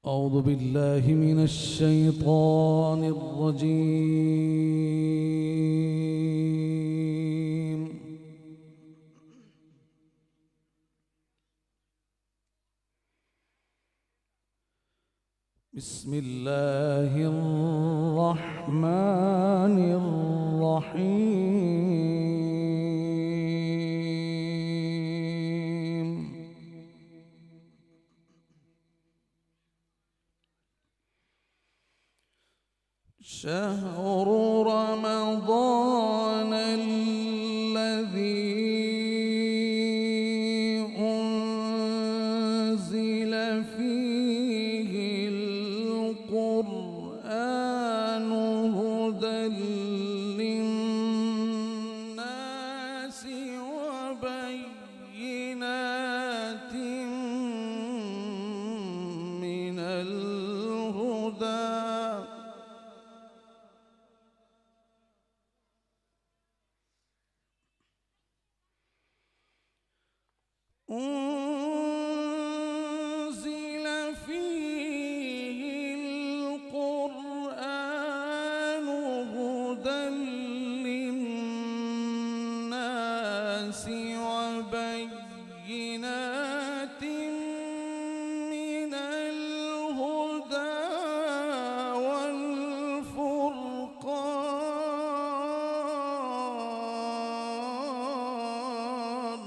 أعوذ بالله من الشيطان الرجيم. بسم الله الرحمن الرحيم. شهر رمضان الذي أنزل فيه القرآن هدى للناس وبينات من الهدى أنزل فيه القرآن هدى للناس وبينات من الهدى والفرقان.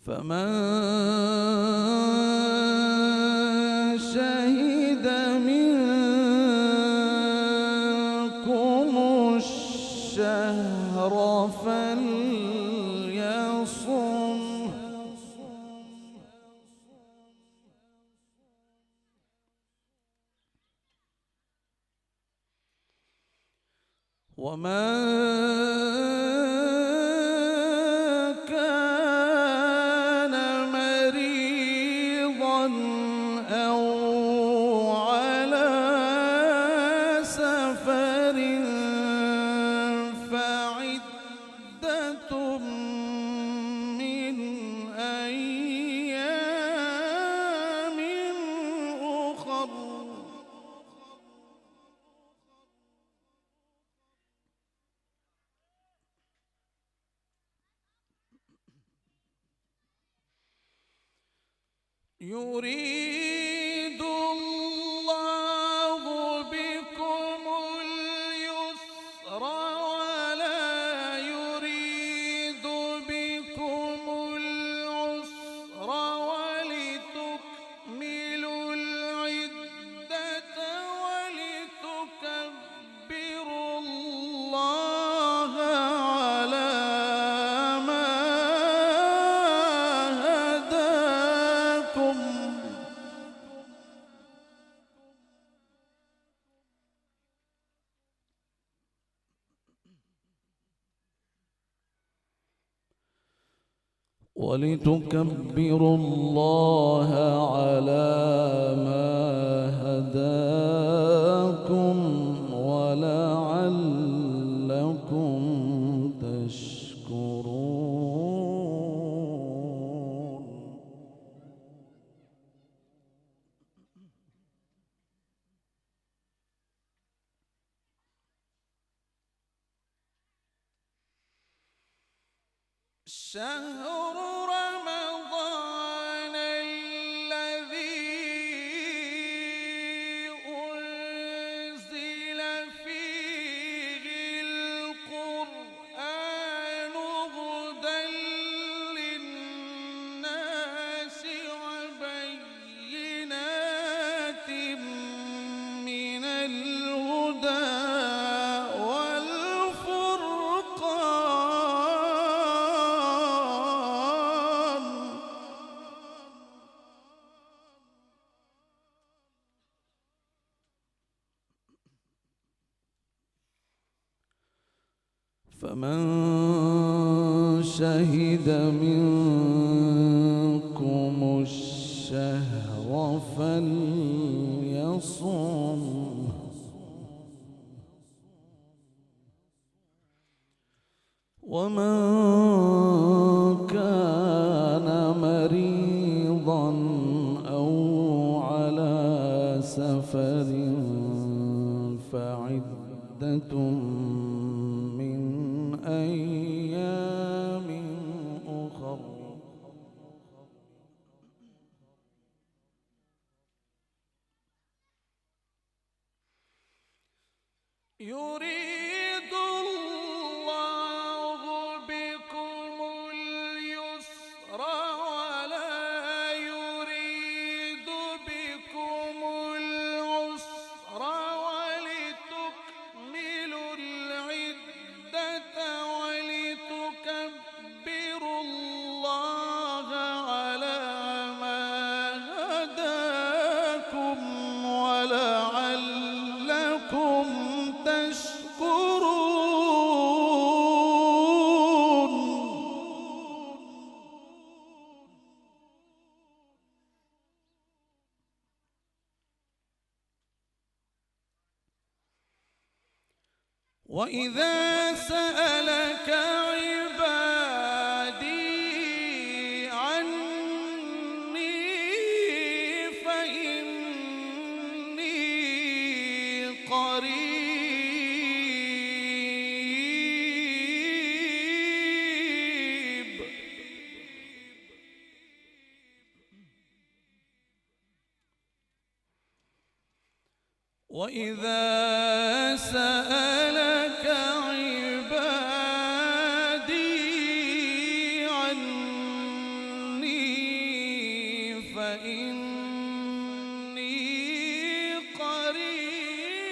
فمن شهد منكم الشهر فليصم. ومن أو على سفر فعدة من أيام أخر. يريد الله بكم اليسر ولا يريد بكم العسر ولتكملوا العدة ولتكبروا الله على ولتكبروا الله على ما هداكم ولعلكم تشكرون. شهر رمضان الذي أنزل فيه القرآن هدى للناس وبينات من الهدى فمن شهد منكم الشهر فليصم. ومن كان مريضا أو على سفر فعدة من أيام أخر. يريد الله بكم اليسر ولا يريد بكم العسر ولتكملوا العدة ولتكبروا الله على ما هداكم ولعلكم تشكرون. وإذا سألك عبادي عني فإني قريب. وإذا سألك عبادي عني فإني قريب.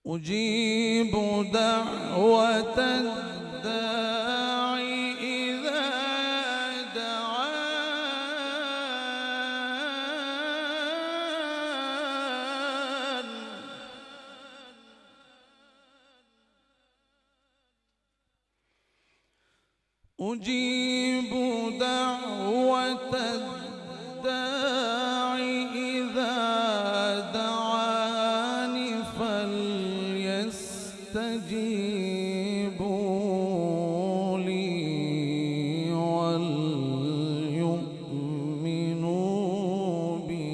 أجيب دعوة الداعي إذا دعان. أجيب دعوة الداعي إذا دعان فليستجيبوا لي وليؤمنوا بي.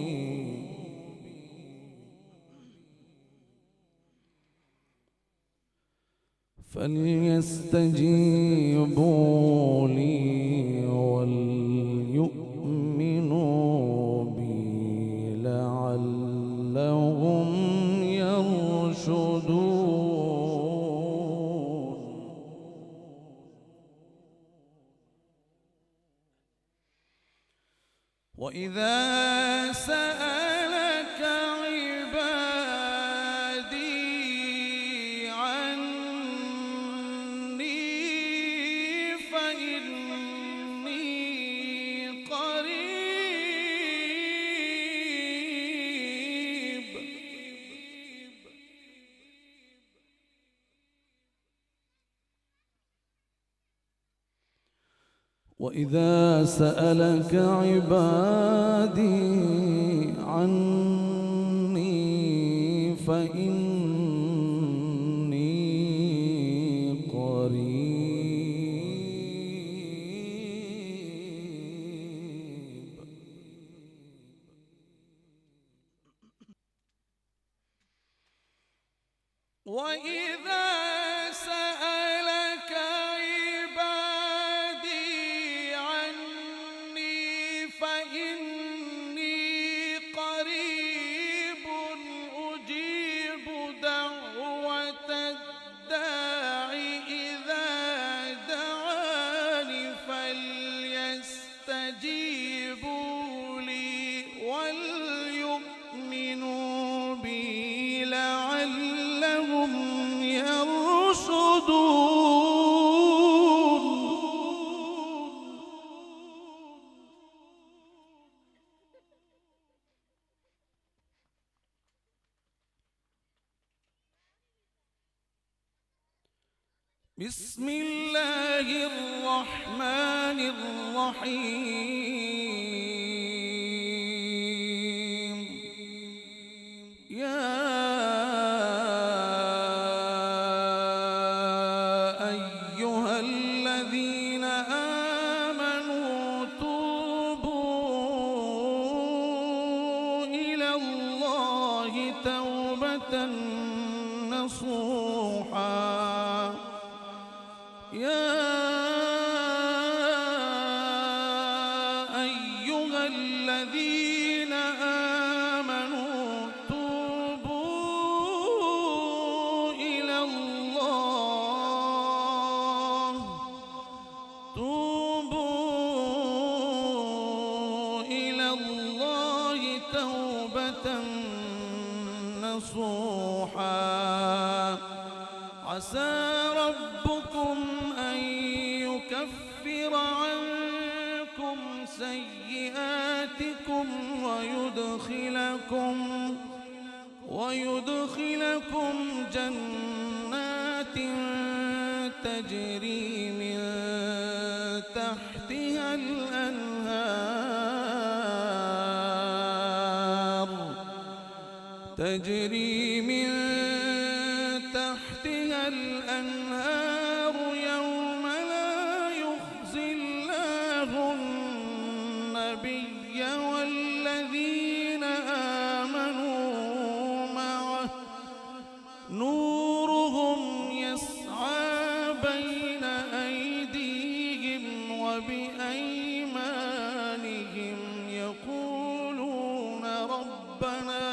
فليستجيبوا لي وليؤمنوا بي لعلهم يرشدون. وإذا سألك عبادي عني فإني قريب. وإذا سألك عبادي عني فإني قريب. وإذا سألك عبادي عني فإني قريب أجيب دعوة الداعي إذا دعان فليستجيبوا لي وليؤمنوا بي لعلهم يرشدون. بسم الله الرحمن الرحيم. توبة نصوحا يا أيها الذين آمنوا توبوا إلى الله توبة نصوحا عسى ربكم أن يكفر عنكم سيئاتكم ويدخلكم جنات تجري من تحتها الأنهار يوم لا يخزي الله النبي والذين آمنوا معه نورهم يسعى بين أيديهم وبأيمانهم يقولون ربنا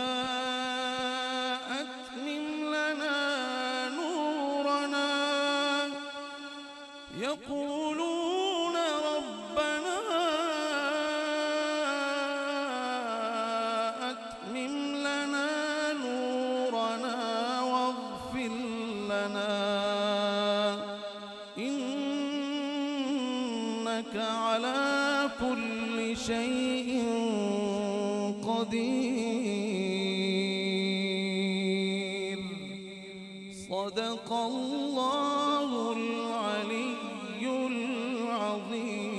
أتمم لنا نورنا واغفر لنا إنك على كل شيء قدير صدق الله العلي العظيم.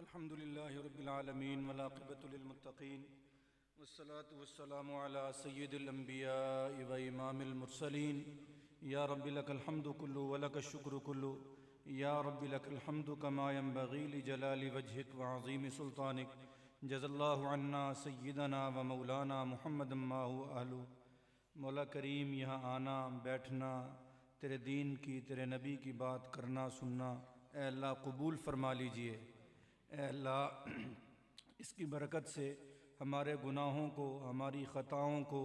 الحمد لله رب العالمين والعاقبۃ للمتقین والصلاة والسلام على سید الانبیاء وامام المرسلین یا رب لک الحمد کلہ ولک الشکر کلہ یا رب لک الحمد کما ينبغی لجلال وجهک وعظیم سلطانک جزا اللہ عنا سیدنا و مولانا محمد ما هو اہلہ. مولا کریم یہاں آنا بیٹھنا تیرے دین کی تیرے نبی کی بات کرنا سننا اے اللہ قبول فرما لیجئے. اے اللہ اس کی برکت سے ہمارے گناہوں کو ہماری خطاؤں کو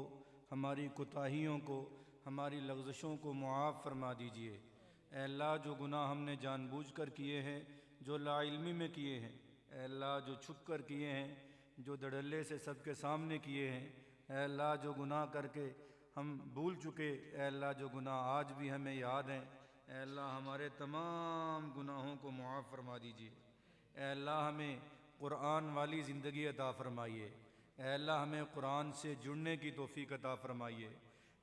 ہماری کوتاہیوں کو ہماری لغزشوں کو معاف فرما دیجئے. اے اللہ جو گناہ ہم نے جان بوجھ کر کیے ہیں جو لا علمی میں کیے ہیں اے اللہ جو چھپ کر کیے ہیں جو دھڑلے سے سب کے سامنے کیے ہیں اے اللہ جو گناہ کر کے ہم بھول چکے اے اللہ جو گناہ آج بھی ہمیں یاد ہیں اے اللہ ہمارے تمام گناہوں کو معاف فرما دیجئے. اے اللہ ہمیں قرآن والی زندگی عطا فرمائیے. اے اللہ ہمیں قرآن سے جڑنے کی توفیق عطا فرمائیے.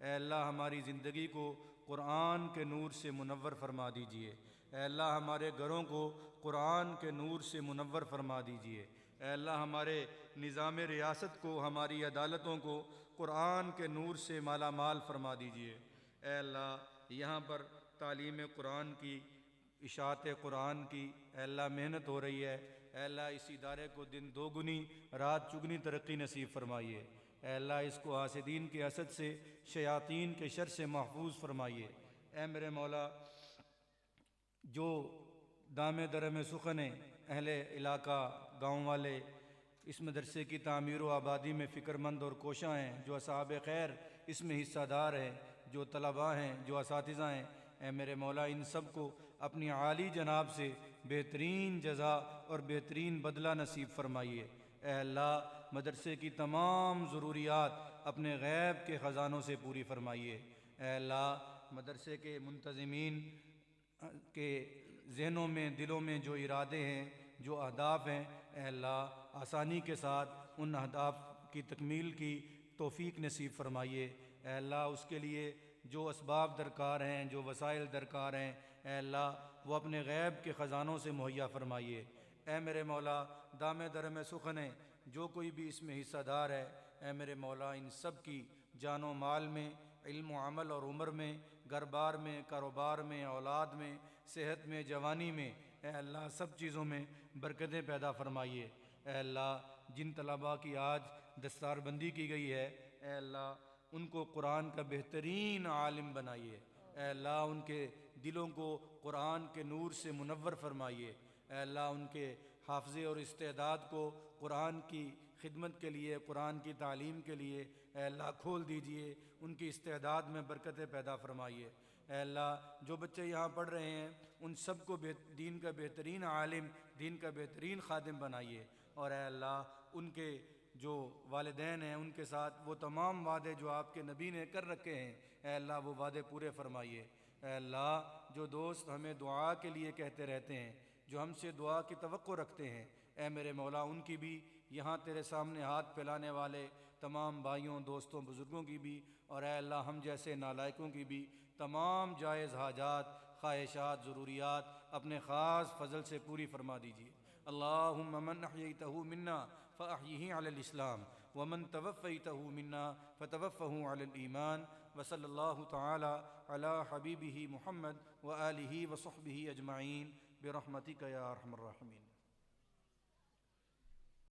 اے اللہ ہماری زندگی کو قرآن کے نور سے منور فرما دیجئے. اے اللہ ہمارے گھروں کو قرآن کے نور سے منور فرما دیجئے. اے اللہ ہمارے نظام ریاست کو ہماری عدالتوں کو قرآن کے نور سے مالا مال فرما دیجئے. اے اللہ یہاں پر تعلیم قرآن کی اشاعت قرآن کی اے اللہ محنت ہو رہی ہے. اے اللہ اس ادارے کو دن دوگنی رات چگنی ترقی نصیب فرمائیے. اے اللہ اس کو حاسدین کے حسد سے شیاطین کے شر سے محفوظ فرمائیے. اے میرے مولا جو دام درم سخن اہل علاقہ گاؤں والے اس مدرسے کی تعمیر و آبادی میں فکر مند اور کوشاں ہیں جو اصحاب خیر اس میں حصہ دار ہیں جو طلباء ہیں جو اساتذہ ہیں اے میرے مولا ان سب کو اپنی عالی جناب سے بہترین جزا اور بہترین بدلہ نصیب فرمائیے. اے اللہ مدرسے کی تمام ضروریات اپنے غیب کے خزانوں سے پوری فرمائیے. اے اللہ مدرسے کے منتظمین کے ذہنوں میں دلوں میں جو ارادے ہیں جو اہداف ہیں اے اللہ آسانی کے ساتھ ان اہداف کی تکمیل کی توفیق نصیب فرمائیے. اے اللہ اس کے لیے جو اسباب درکار ہیں جو وسائل درکار ہیں اے اللہ وہ اپنے غیب کے خزانوں سے مہیا فرمائیے. اے میرے مولا دام درم سخن جو کوئی بھی اس میں حصہ دار ہے اے میرے مولا ان سب کی جان و مال میں، علم و عمل اور عمر میں، گھر بار میں، کاروبار میں، اولاد میں، صحت میں، جوانی میں، اے اللہ سب چیزوں میں برکتیں پیدا فرمائیے۔ اے اللہ جن طلباء کی آج دستار بندی کی گئی ہے، اے اللہ ان کو قرآن کا بہترین عالم بنائیے۔ اے اللہ ان کے دلوں کو قرآن کے نور سے منور فرمائیے۔ اے اللہ ان کے حافظے اور استعداد کو قرآن کی خدمت کے لیے، قرآن کی تعلیم کے لیے اے اللہ کھول دیجئے، ان کی استعداد میں برکتیں پیدا فرمائیے۔ اے اللہ جو بچے یہاں پڑھ رہے ہیں ان سب کو دین کا بہترین عالم، دین کا بہترین خادم بنائیے، اور اے اللہ ان کے جو والدین ہیں ان کے ساتھ وہ تمام وعدے جو آپ کے نبی نے کر رکھے ہیں، اے اللہ وہ وعدے پورے فرمائیے۔ اے اللہ جو دوست ہمیں دعا کے لیے کہتے رہتے ہیں، جو ہم سے دعا کی توقع رکھتے ہیں، اے میرے مولا ان کی بھی، یہاں تیرے سامنے ہاتھ پھیلانے والے تمام بھائیوں، دوستوں، بزرگوں کی بھی، اور اے اللہ ہم جیسے نالائقوں کی بھی تمام جائز حاجات، خواہشات، ضروریات اپنے خاص فضل سے پوری فرما دیجیے۔ اللہم من احییتہ منا فاحیہ علی الاسلام ومن توفیتہ منا فتوفہ علی الایمان، وصلی اللہ تعالی علی حبیبہ محمد وآلہ وصحبہ اجمعین برحمتک یا ارحم الراحمین۔